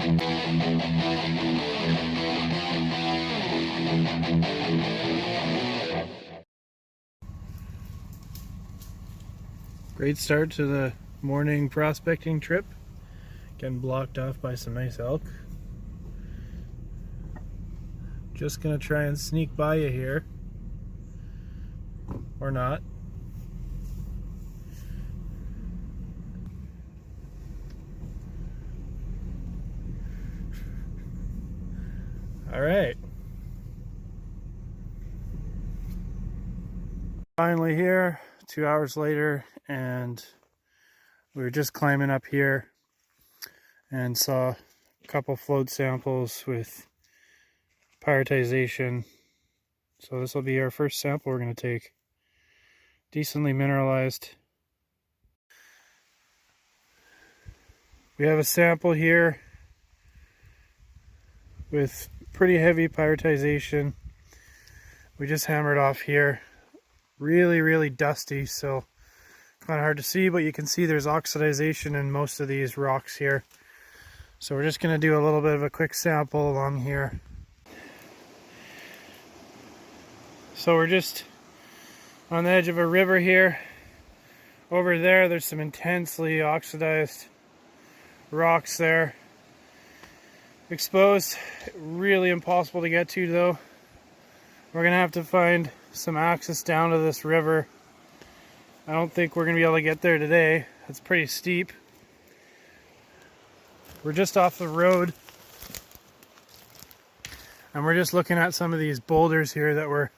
Great start to the morning prospecting trip. Getting blocked off by some nice elk. Just gonna try and sneak by you here. Or not. Alright. Finally here, 2 hours later, and we were just climbing up here and saw a couple float samples with pyritization. So this will be our first sample we're going to take. Decently mineralized. We have a sample here with pretty heavy pyritization. We just hammered off here. Really dusty, so kind of hard to see, but you can see there's oxidization in most of these rocks here. So we're just going to do a little bit of a quick sample along here. So we're just on the edge of a river here. Over there's some intensely oxidized rocks there. Exposed, really impossible to get to though. We're going to have to find some access down to this river. I don't think we're going to be able to get there today. It's pretty steep. We're just off the road. And we're just looking at some of these boulders here that were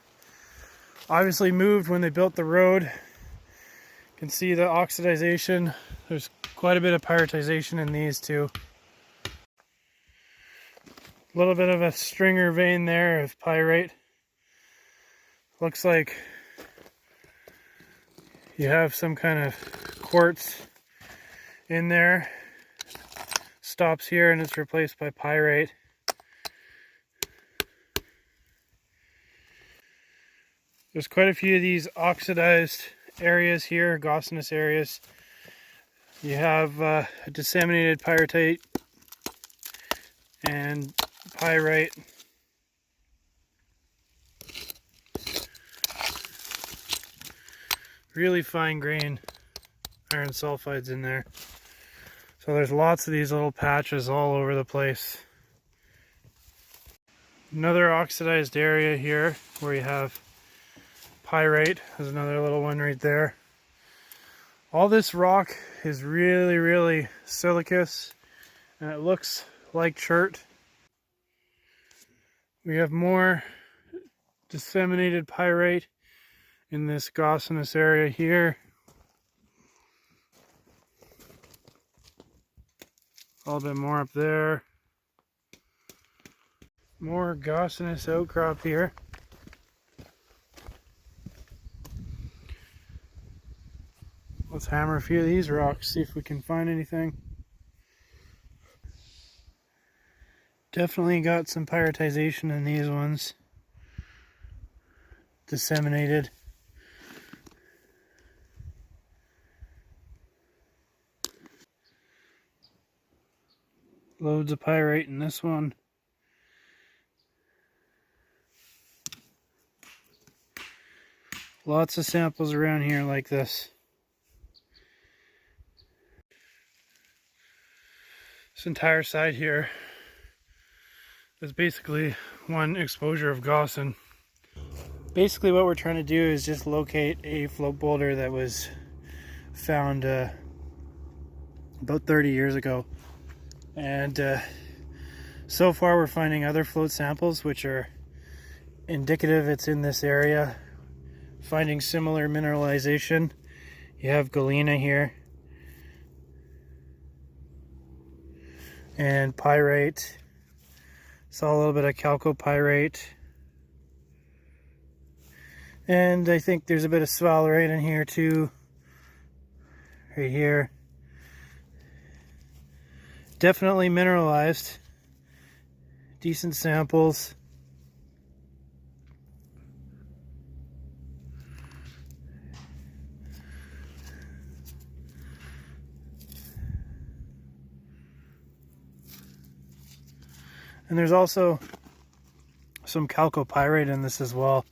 obviously moved when they built the road. You can see the oxidization. There's quite a bit of pyritization in these too. A little bit of a stringer vein there of pyrite. Looks like you have some kind of quartz in there. Stops here and it's replaced by pyrite. There's quite a few of these oxidized areas here, gossinous areas. You have a disseminated pyrite and pyrite. Really fine grain iron sulfides in there. So there's lots of these little patches all over the place. Another oxidized area here where you have pyrite. There's another little one right there. All this rock is really silicous and it looks like chert. We have more disseminated pyrite in this gossinous area here. A little bit more up there. More gossinous outcrop here. Let's hammer a few of these rocks, see if we can find anything. Definitely got some pyritization in these ones. Disseminated. Loads of pyrite in this one. Lots of samples around here like this. This entire side here is basically one exposure of gossin. Basically what we're trying to do is just locate a float boulder that was found about 30 years ago. And so far we're finding other float samples which are indicative it's in this area. Finding similar mineralization. You have Galena here. And pyrite. Saw a little bit of chalcopyrite. And I think there's a bit of sphalerite in here too. Right here. Definitely mineralized. Decent samples. And there's also some chalcopyrite in this as well.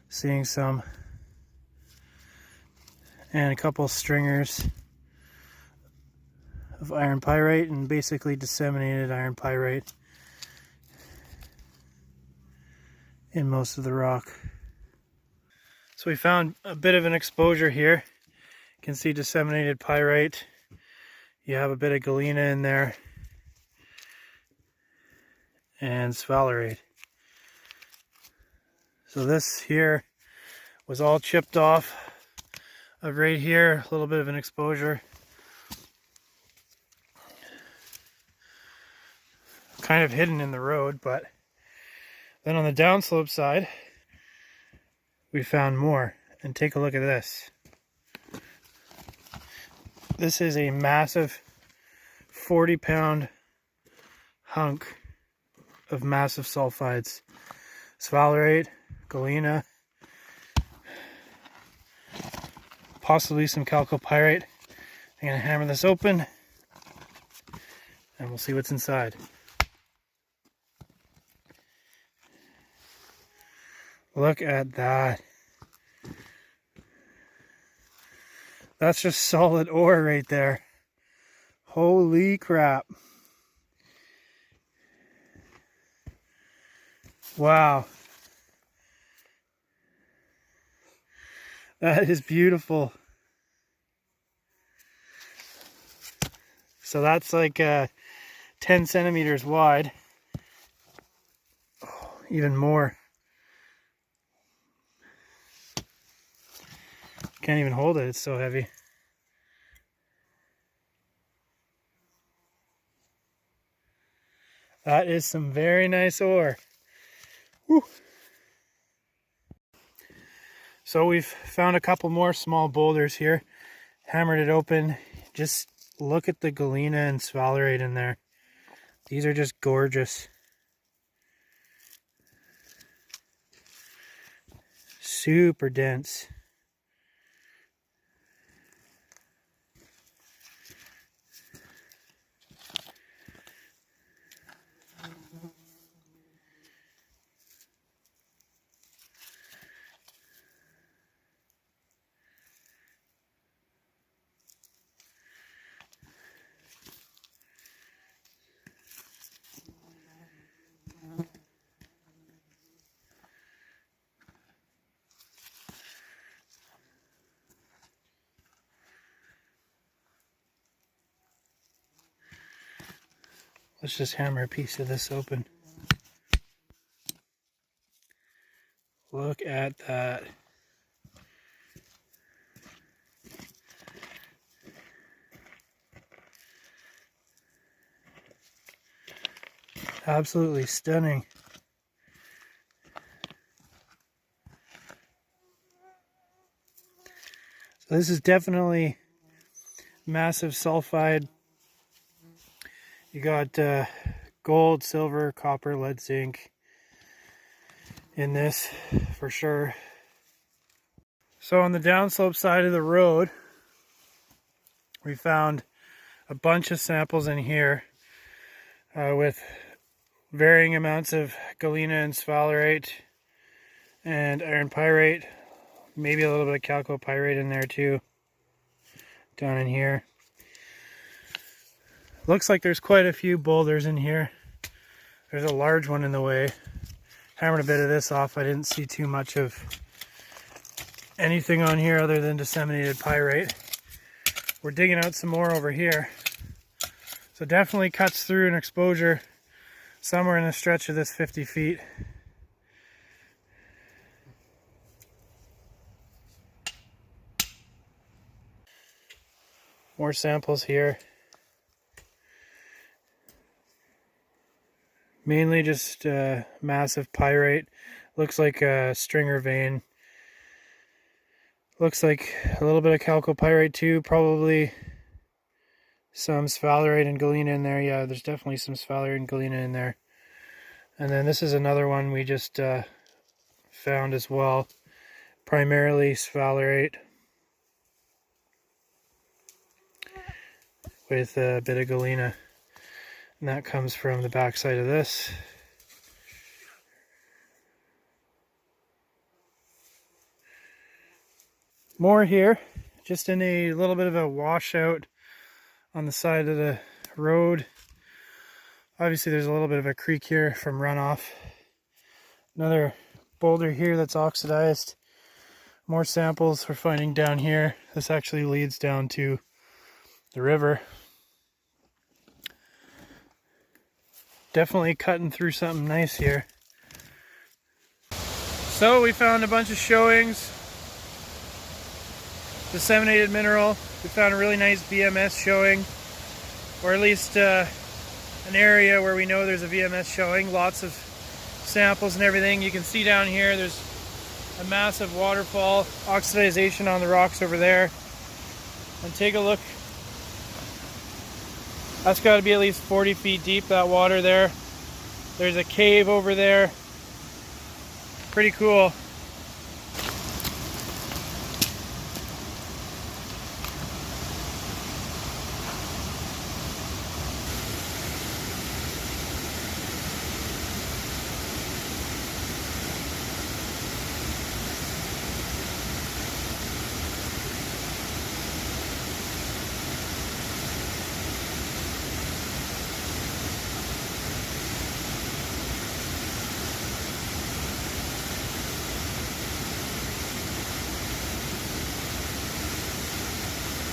Seeing some. And a couple stringers of iron pyrite and basically disseminated iron pyrite in most of the rock. So we found a bit of an exposure here. You can see disseminated pyrite. You have a bit of galena in there. And sphalerite. So this here was all chipped off of right here, a little bit of an exposure. Kind of hidden in the road, but then on the downslope side, we found more. And take a look at this. This is a massive 40-pound hunk of massive sulfides. Sphalerite, galena, possibly some chalcopyrite. I'm going to hammer this open and we'll see what's inside. Look at that. That's just solid ore right there. Holy crap. Wow. That is beautiful. So that's like 10 centimeters wide. Oh, even more. Can't even hold it, it's so heavy. That is some very nice ore. Woo. So we've found a couple more small boulders here. Hammered it open. Just look at the galena and sphalerite in there. These are just gorgeous. Super dense. Let's just hammer a piece of this open. Look at that. Absolutely stunning. So this is definitely massive sulfide. You got gold, silver, copper, lead, zinc in this for sure. So on the downslope side of the road, we found a bunch of samples in here with varying amounts of galena and sphalerite and iron pyrite, maybe a little bit of chalcopyrite in there too, down in here. Looks like there's quite a few boulders in here. There's a large one in the way. Hammered a bit of this off. I didn't see too much of anything on here other than disseminated pyrite. We're digging out some more over here. So definitely cuts through an exposure somewhere in the stretch of this 50 feet. More samples here. Mainly just massive pyrite. Looks like a stringer vein. Looks like a little bit of chalcopyrite too. Probably some sphalerite and galena in there. Yeah, there's definitely some sphalerite and galena in there. And then this is another one we just found as well. Primarily sphalerite with a bit of galena. And that comes from the backside of this. More here, just in a little bit of a washout on the side of the road. Obviously there's a little bit of a creek here from runoff. Another boulder here that's oxidized. More samples we're finding down here. This actually leads down to the river. Definitely cutting through something nice here. So we found a bunch of showings. Disseminated mineral. We found a really nice VMS showing, or at least an area where we know there's a VMS showing. Lots of samples and everything. You can see down here there's a massive waterfall, oxidization on the rocks over there. And take a look. That's got to be at least 40 feet deep, that water there. There's a cave over there. Pretty cool.